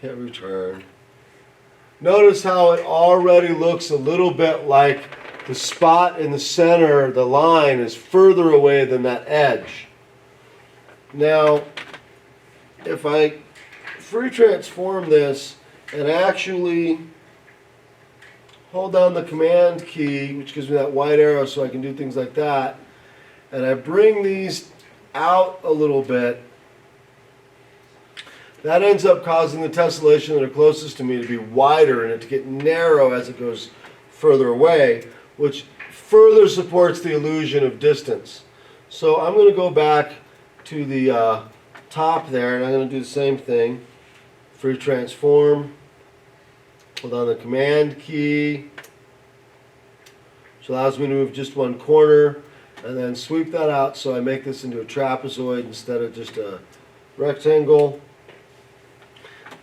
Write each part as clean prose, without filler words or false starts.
hit return. Notice how it already looks a little bit like the spot in the center, the line, is further away than that edge. Now, if I free transform this and actually hold down the command key, which gives me that white arrow so I can do things like that, and I bring these out a little bit, that ends up causing the tessellation that are closest to me to be wider and it to get narrow as it goes further away, which further supports the illusion of distance. So I'm going to go back to the top there, and I'm going to do the same thing. Free transform, hold on the command key, which allows me to move just one corner, and then sweep that out so I make this into a trapezoid instead of just a rectangle.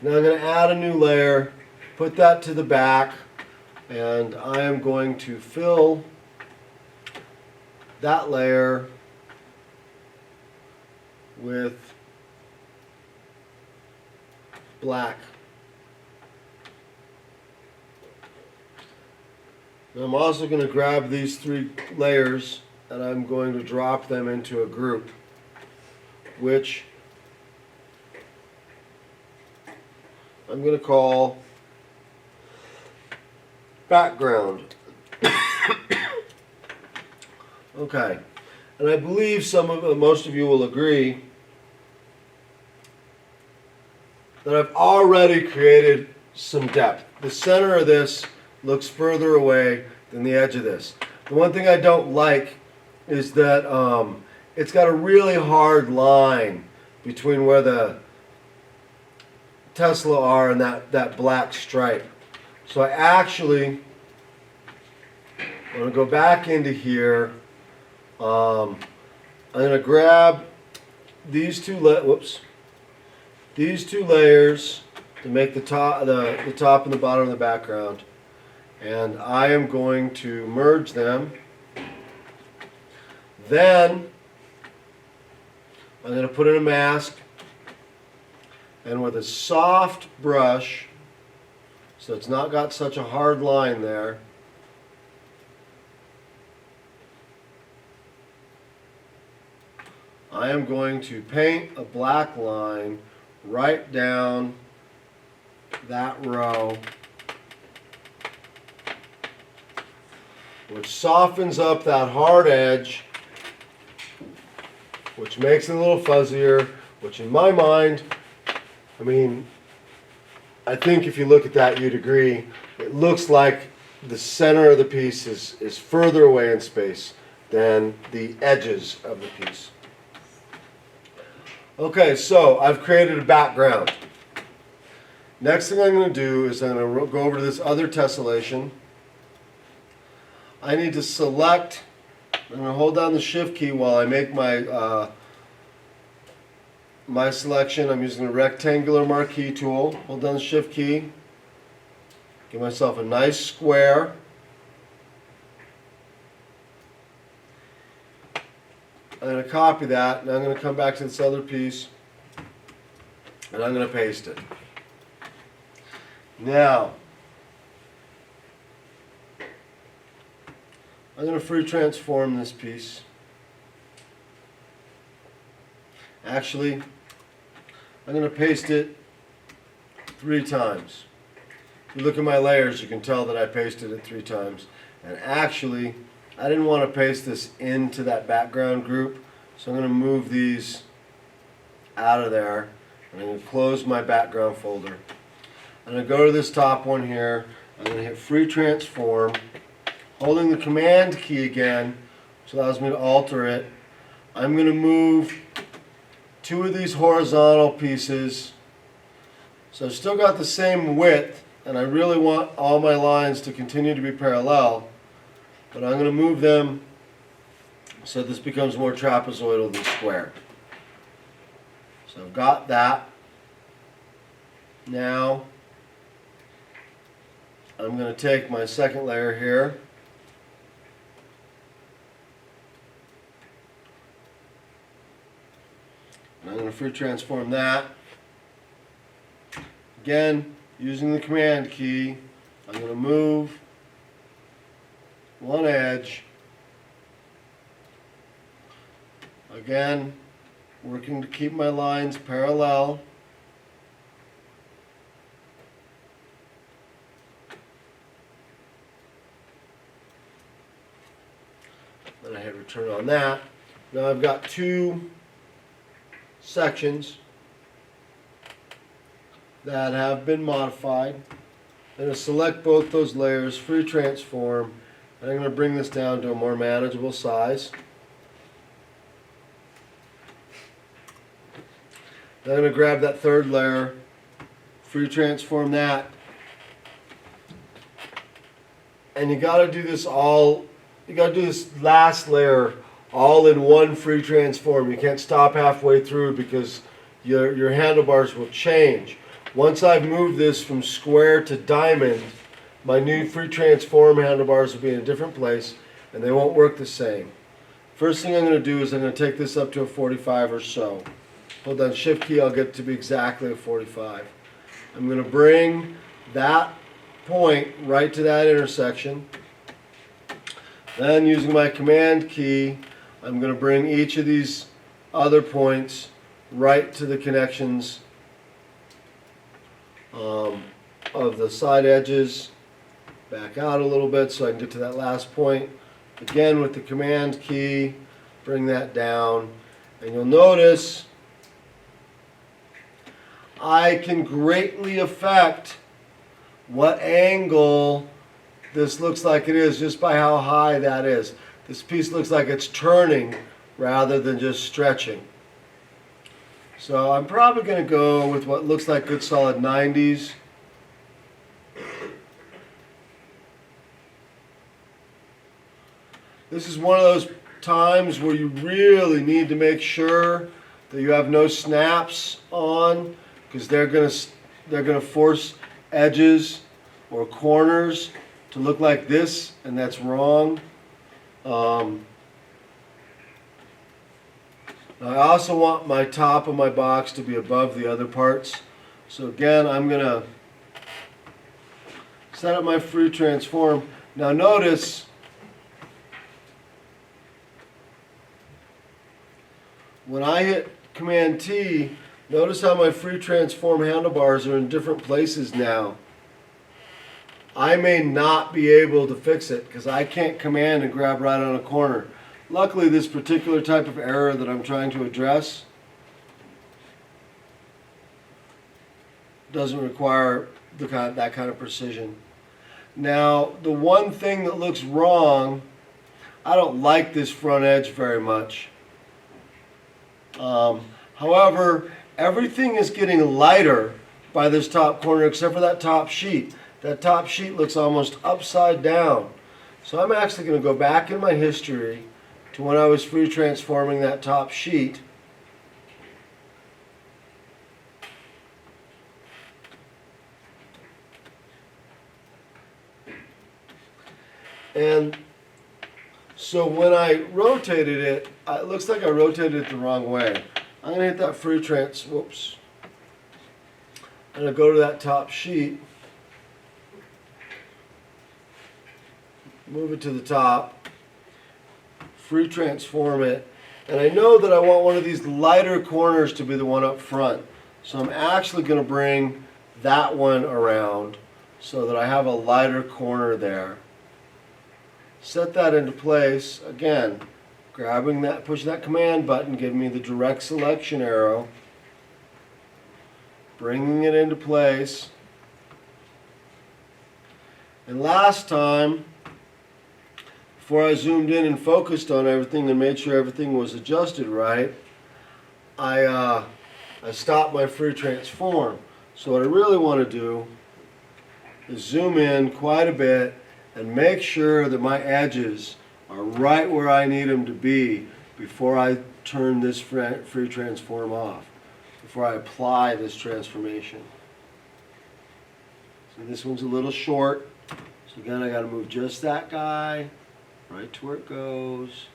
Now I'm going to add a new layer, put that to the back, and I am going to fill that layer with black. And I'm also going to grab these three layers and I'm going to drop them into a group, which I'm going to call background. Okay, and I believe most of you will agree that I've already created some depth. The center of this looks further away than the edge of this. The one thing I don't like is that it's got a really hard line between where the Tesla are and that black stripe. So I actually want to go back into here. I'm going to grab these two layers to make the top and the bottom of the background, and I am going to merge them. Then I'm going to put in a mask, and with a soft brush, so it's not got such a hard line there, I am going to paint a black line right down that row, which softens up that hard edge, which makes it a little fuzzier, which in my mind, I mean, I think if you look at that you'd agree, it looks like the center of the piece is further away in space than the edges of the piece. Okay, so I've created a background. Next thing I'm going to do is I'm going to go over to this other tessellation. I need to select, I'm going to hold down the shift key while I make my my selection. I'm using a rectangular marquee tool. Hold down the shift key. Give myself a nice square. I'm going to copy that, and I'm going to come back to this other piece, and I'm going to paste it. Now, I'm going to free transform this piece. Actually, I'm going to paste it 3 times. If you look at my layers, you can tell that I pasted it 3 times. And actually, I didn't want to paste this into that background group, so I'm going to move these out of there, and I'm going to close my background folder. I'm going to go to this top one here. I'm going to hit free transform, holding the command key again, which allows me to alter it. I'm going to move 2 of these horizontal pieces, so I've still got the same width, and I really want all my lines to continue to be parallel, but I'm going to move them so this becomes more trapezoidal than square. So I've got that. Now I'm going to take my second layer here, and I'm going to free transform that. Again, using the command key, I'm going to move one edge. Again, working to keep my lines parallel. Then I hit return on that. Now I've got two sections that have been modified. I'm going to select both those layers, free transform, and I'm going to bring this down to a more manageable size. Then I'm going to grab that third layer, free transform that, and you got to do this last layer all in one free transform. You can't stop halfway through because your handlebars will change. Once I've moved this from square to diamond, my new free transform handlebars will be in a different place and they won't work the same. First thing I'm going to do is I'm going to take this up to a 45 or so. Hold down shift key, I'll get it to be exactly a 45. I'm going to bring that point right to that intersection. Then using my command key, I'm going to bring each of these other points right to the connections of the side edges. Back out a little bit so I can get to that last point. Again with the command key, bring that down. And you'll notice I can greatly affect what angle this looks like it is just by how high that is. This piece looks like it's turning rather than just stretching. So I'm probably going to go with what looks like good solid 90s. This is one of those times where you really need to make sure that you have no snaps on, because they're going to force edges or corners to look like this, and that's wrong. I also want my top of my box to be above the other parts. So again, I'm going to set up my free transform. Now notice when I hit Command T, notice how my free transform handlebars are in different places now. I may not be able to fix it because I can't command and grab right on a corner. Luckily, this particular type of error that I'm trying to address doesn't require that kind of precision. Now, the one thing that looks wrong, I don't like this front edge very much. However, everything is getting lighter by this top corner except for that top sheet. That top sheet looks almost upside down. So I'm actually going to go back in my history to when I was free transforming that top sheet. And so when I rotated it, it looks like I rotated it the wrong way. I'm going to hit that free whoops. I'm going to go to that top sheet, move it to the top, free transform it, and I know that I want one of these lighter corners to be the one up front. So I'm actually going to bring that one around so that I have a lighter corner there. Set that into place. Again, grabbing that, pushing that command button, giving me the direct selection arrow, bringing it into place. And last time, before I zoomed in and focused on everything and made sure everything was adjusted right, I stopped my free transform. So what I really want to do is zoom in quite a bit and make sure that my edges are right where I need them to be before I turn this free transform off, before I apply this transformation. So this one's a little short, so again I got to move just that guy right to where it goes.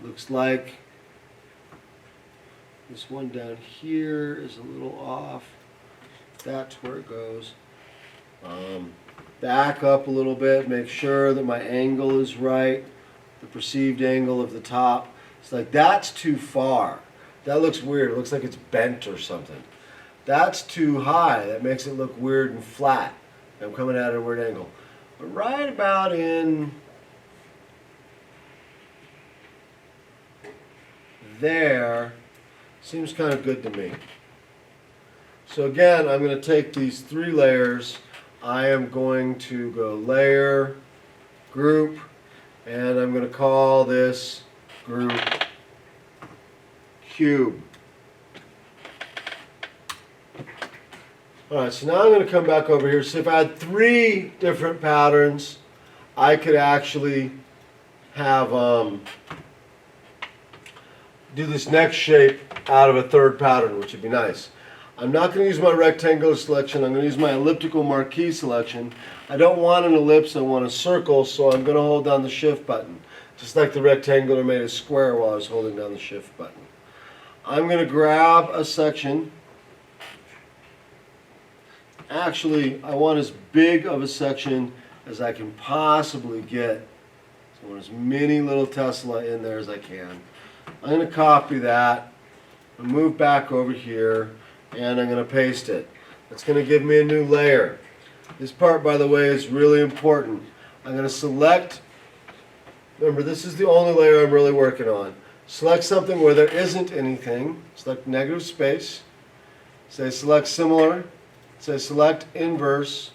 Looks like this one down here is a little off. That's where it goes. Back up a little bit, make sure that my angle is right, the perceived angle of the top. It's like that's too far. That looks weird. It looks like it's bent or something. That's too high. That makes it look weird and flat. I'm coming at a weird angle. But right about in there seems kind of good to me. So again, I'm going to take these 3 layers. I am going to go layer, group, and I'm going to call this group cube. Alright, so now I'm going to come back over here. So if I had 3 different patterns, I could actually have do this next shape out of a 3rd pattern, which would be nice. I'm not going to use my rectangular selection. I'm going to use my elliptical marquee selection. I don't want an ellipse, I want a circle, so I'm going to hold down the shift button. Just like the rectangular made a square while I was holding down the shift button. I'm going to grab a section. Actually, I want as big of a section as I can possibly get. So I want as many little tessella in there as I can. I'm going to copy that, and move back over here, and I'm going to paste it. That's going to give me a new layer. This part, by the way, is really important. I'm going to select, remember this is the only layer I'm really working on. Select something where there isn't anything. Select negative space. Say select similar. Say select inverse.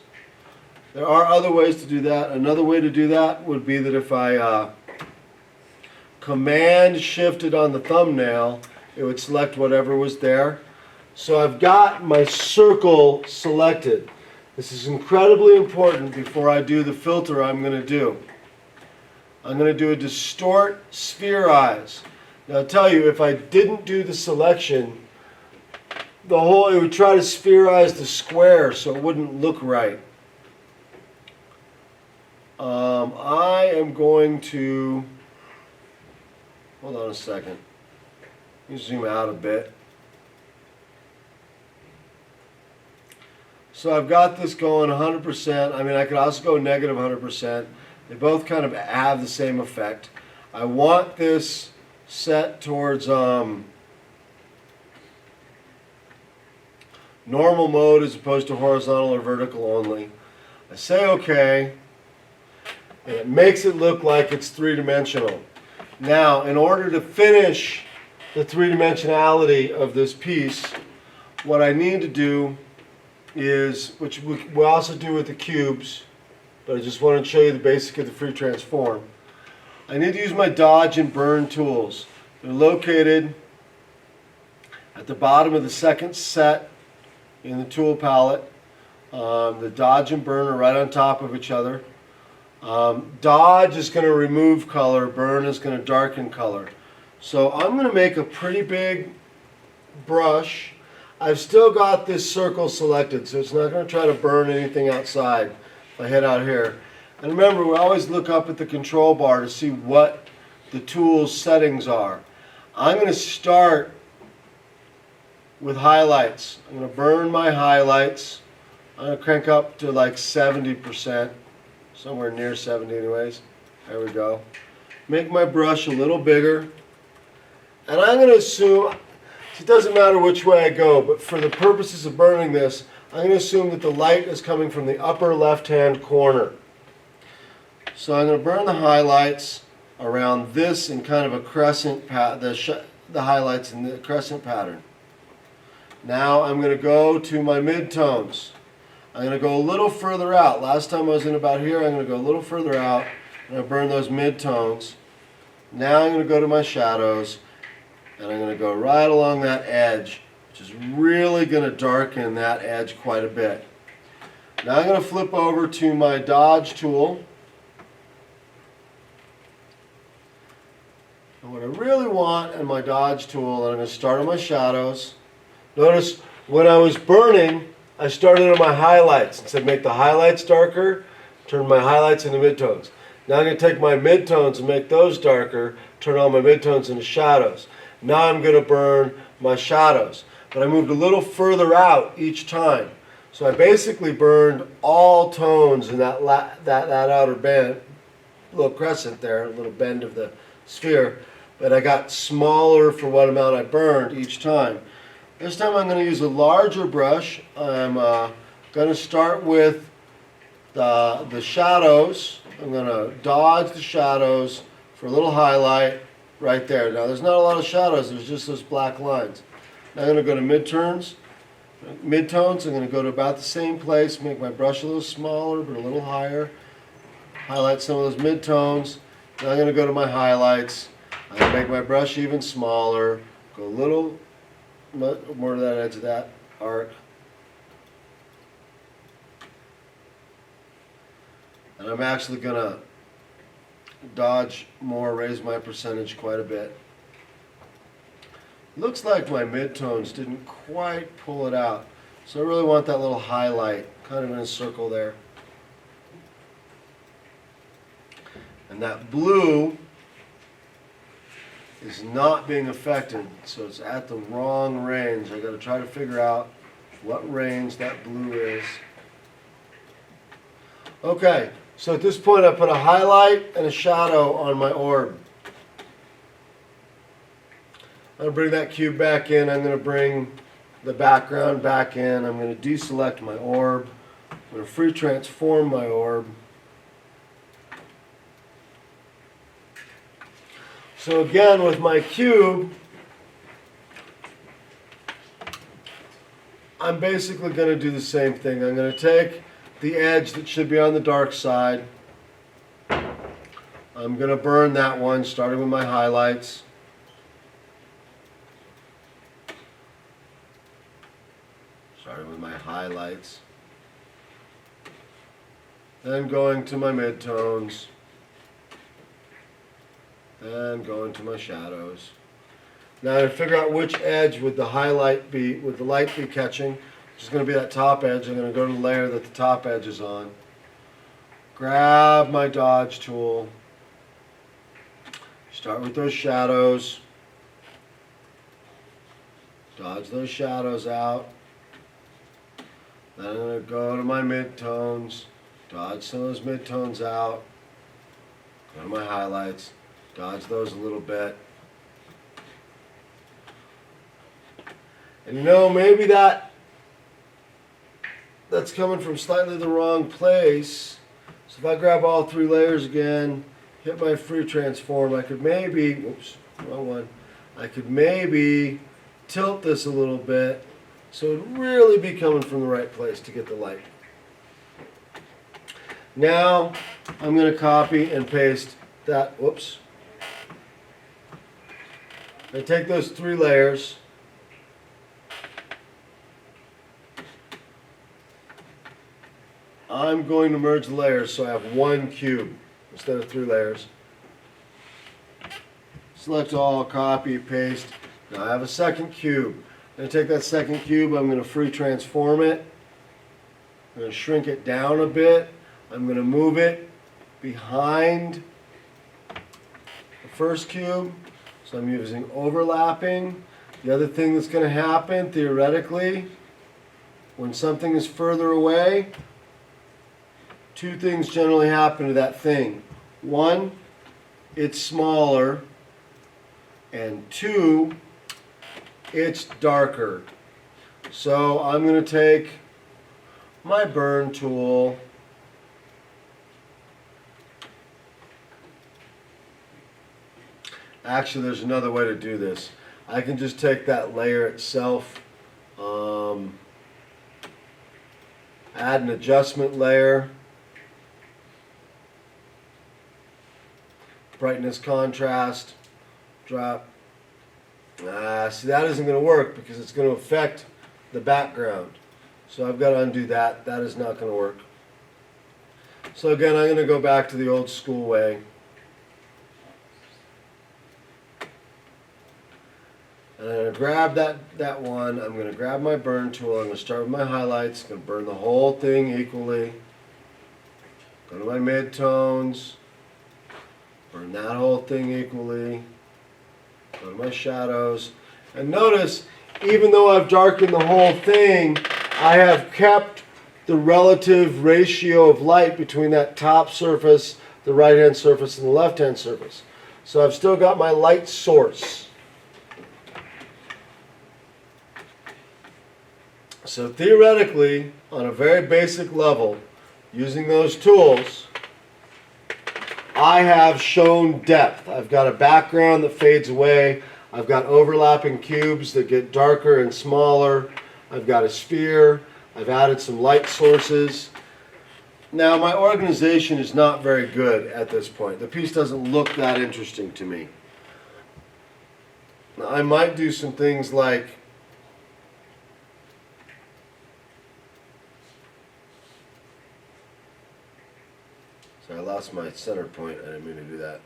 There are other ways to do that. Another way to do that would be that if I command shifted on the thumbnail, it would select whatever was there. So I've got my circle selected. This is incredibly important before I do the filter I'm going to do. I'm going to do a distort spherize. Now I'll tell you, if I didn't do the selection, it would try to spherize the square so it wouldn't look right. I am going to, hold on a second, let me zoom out a bit. So I've got this going 100%. I mean, I could also go negative 100%. They both kind of have the same effect. I want this set towards normal mode as opposed to horizontal or vertical only. I say OK, and it makes it look like it's 3-dimensional. Now, in order to finish the 3-dimensionality of this piece, what I need to do is, which we also do with the cubes, but I just wanted to show you the basic of the free transform. I need to use my dodge and burn tools. They're located at the bottom of the second set in the tool palette. The dodge and burn are right on top of each other. Dodge is going to remove color, burn is going to darken color. So I'm going to make a pretty big brush. I've still got this circle selected, so it's not going to try to burn anything outside if I head out here. And remember, we always look up at the control bar to see what the tool's settings are. I'm going to start with highlights. I'm going to burn my highlights. I'm going to crank up to like 70%, somewhere near 70 anyways. There we go. Make my brush a little bigger. And I'm going to assume, it doesn't matter which way I go, but for the purposes of burning this, I'm going to assume that the light is coming from the upper left-hand corner. So I'm going to burn the highlights around this in kind of a crescent the highlights in the crescent pattern. Now I'm going to go to my midtones. I'm going to go a little further out. Last time I was in about here, I'm going to go a little further out and I burn those midtones. Now I'm going to go to my shadows and I'm going to go right along that edge, which is really going to darken that edge quite a bit. Now I'm going to flip over to my dodge tool. And what I really want in my dodge tool, and I'm going to start on my shadows. Notice when I was burning, I started on my highlights and said make the highlights darker, turn my highlights into midtones. Now I'm going to take my midtones and make those darker, turn all my midtones into shadows. Now I'm going to burn my shadows. But I moved a little further out each time. So I basically burned all tones in that outer band, little crescent there, a little bend of the sphere, but I got smaller for what amount I burned each time. This time I'm going to use a larger brush. I'm going to start with the shadows. I'm going to dodge the shadows for a little highlight right there. Now there's not a lot of shadows, there's just those black lines. Now I'm going to go to midtones. I'm going to go to about the same place, make my brush a little smaller but a little higher. Highlight some of those midtones. Now I'm going to go to my highlights. I'm going to make my brush even smaller. Go a little more to that edge of that arc. And I'm actually going to dodge more, raise my percentage quite a bit. Looks like my midtones didn't quite pull it out. So I really want that little highlight kind of in a circle there. And that blue is not being affected, so it's at the wrong range. I got to try to figure out what range that blue is. Okay, so at this point I put a highlight and a shadow on my orb. I'm going to bring that cube back in. I'm going to bring the background back in. I'm going to deselect my orb. I'm going to free transform my orb. So again, with my cube, I'm basically going to do the same thing. I'm going to take the edge that should be on the dark side. I'm going to burn that one, starting with my highlights. Then going to my midtones. Then going to my shadows. Now to figure out which edge would the light be catching, which is going to be that top edge. I'm going to go to the layer that the top edge is on. Grab my dodge tool. Start with those shadows. Dodge those shadows out. Then I'm going to go to my midtones, dodge some of those midtones out, go to my highlights, dodge those a little bit. And you know, maybe that's coming from slightly the wrong place. So if I grab all three layers again, hit my free transform, I could maybe, whoops, wrong one, I could maybe tilt this a little bit. So it would really be coming from the right place to get the light. Now I'm going to copy and paste that. Whoops. I take those three layers. I'm going to merge the layers so I have one cube instead of three layers. Select all, copy, paste. Now I have a second cube. I'm going to take that second cube, I'm going to free transform it. I'm going to shrink it down a bit. I'm going to move it behind the first cube. So I'm using overlapping. The other thing that's going to happen, theoretically, when something is further away, two things generally happen to that thing. One, it's smaller, and two, it's darker. So I'm going to take my burn tool, actually there's another way to do this. I can just take that layer itself, add an adjustment layer, brightness, contrast, drop. See, that isn't going to work because it's going to affect the background. So I've got to undo that. That is not going to work. So again, I'm going to go back to the old school way. And I'm going to grab that one. I'm going to grab my burn tool. I'm going to start with my highlights. I'm going to burn the whole thing equally. Go to my midtones. Burn that whole thing equally. Go to my shadows. And notice, even though I've darkened the whole thing, I have kept the relative ratio of light between that top surface, the right-hand surface, and the left-hand surface. So I've still got my light source. So theoretically, on a very basic level, using those tools, I have shown depth. I've got a background that fades away. I've got overlapping cubes that get darker and smaller. I've got a sphere. I've added some light sources. Now, my organization is not very good at this point. The piece doesn't look that interesting to me. Now, I might do some things like I lost my center point. I didn't mean to do that.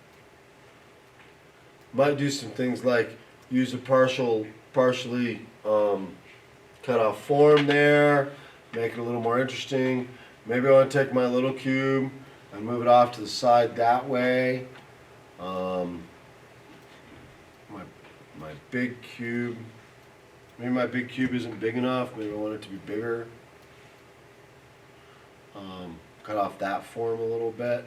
Might do some things like use a partially cut off form there, make it a little more interesting. Maybe I want to take my little cube and move it off to the side that way. My big cube, maybe my big cube isn't big enough. Maybe I want it to be bigger. Cut off that form a little bit.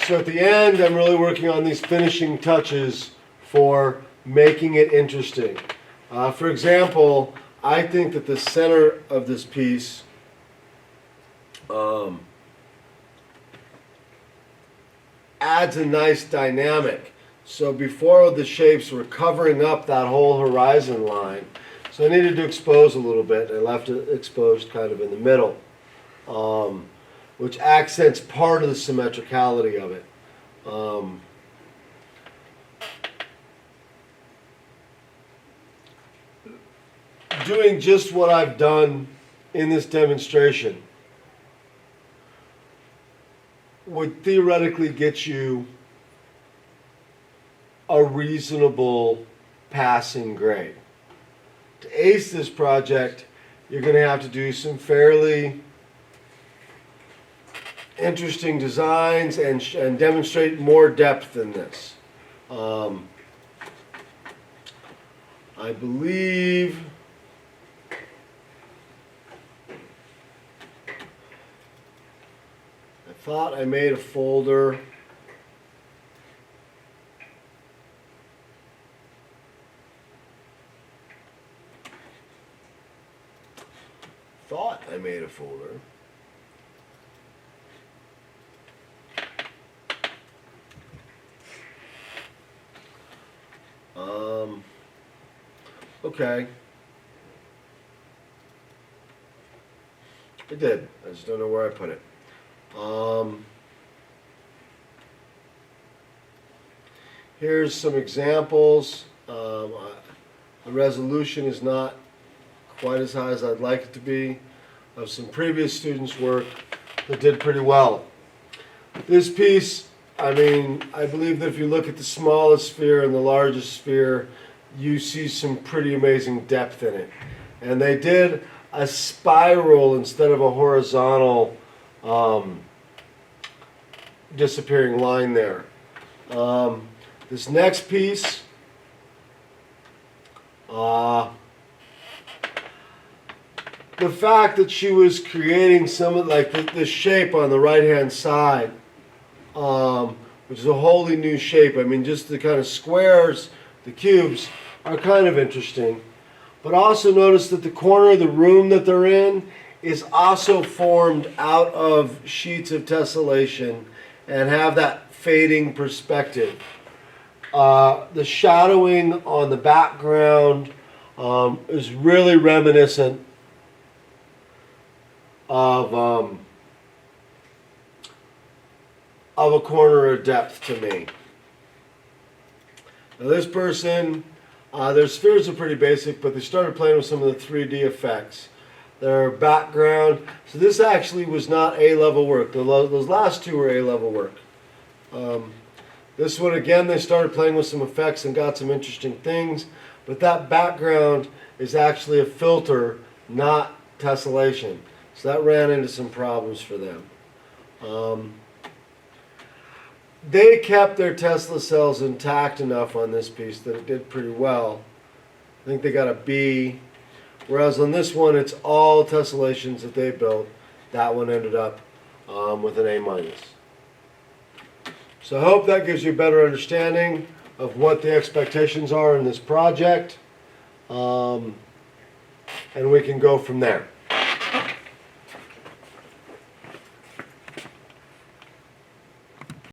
So at the end, I'm really working on these finishing touches for making it interesting. For example, I think that the center of this piece adds a nice dynamic. So before the shapes were covering up that whole horizon line, so I needed to expose a little bit. I left it exposed kind of in the middle, which accents part of the symmetricality of it. Doing just what I've done in this demonstration would theoretically get you a reasonable passing grade. To ace this project, you're going to have to do some fairly interesting designs and demonstrate more depth than this. I believe I thought I made a folder. Thought I made a folder. Okay. I did. I just don't know where I put it. Here's some examples. The resolution is not quite as high as I'd like it to be, of some previous students' work that did pretty well. This piece, I mean, I believe that if you look at the smallest sphere and the largest sphere, you see some pretty amazing depth in it. And they did a spiral instead of a horizontal disappearing line there. This next piece, the fact that she was creating some of like this shape on the right hand side, which is a wholly new shape. I mean, just the kind of squares, the cubes, are kind of interesting. But also notice that the corner of the room that they're in is also formed out of sheets of tessellation and have that fading perspective. The shadowing on the background is really reminiscent of a corner of depth to me. Now this person, their spheres are pretty basic, but they started playing with some of the 3D effects. Their background, so this actually was not A-level work. Those last two were A-level work. This one, again, they started playing with some effects and got some interesting things, but that background is actually a filter, not tessellation. So that ran into some problems for them. They kept their Tesla cells intact enough on this piece that it did pretty well. I think they got a B. Whereas on this one, it's all tessellations that they built. That one ended up with an A minus. So I hope that gives you a better understanding of what the expectations are in this project. And we can go from there.